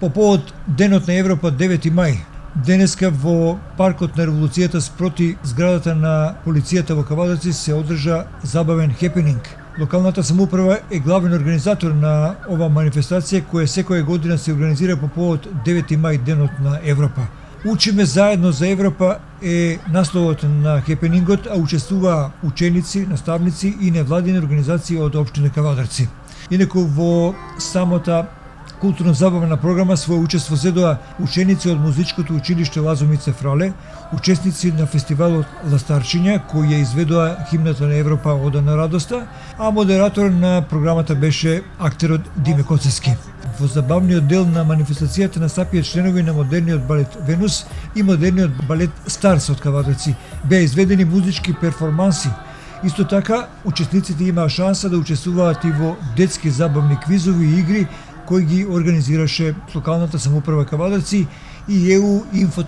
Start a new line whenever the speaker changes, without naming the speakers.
По повод Денот на Европа 9 мај, денеска во паркот на Револуцијата спроти зградата на полицијата во Кавадарци се одржа забавен хепенинг. Локалната самоуправа е главен организатор на ова манифестација која секоја година се организира по повод 9 мај Денот на Европа. Учиме заедно за Европа е насловот на хепенингот, а учествуваа ученици, наставници и невладини организации од општина Кавадарци. Инаку во самата културно-забавна програма своје учество зедоа ученици од музичкото училиште Лазомице Фрале, учесници на фестивалот Ластарчиња, кој ја изведоа химната на Европа Ода на радоста, а модератор на програмата беше актерот Диме Коцевски. Во забавниот дел на манифестацијата настапија членови на модерниот балет Венус и модерниот балет Старс од Кавадарци. Беа изведени музички перформанси. Исто така, учесниците имаа шанса да учествуваат и во детски забавни квизови и игри кои ги организираше локалната самоуправа Кавадарци и ЕУ Инфо.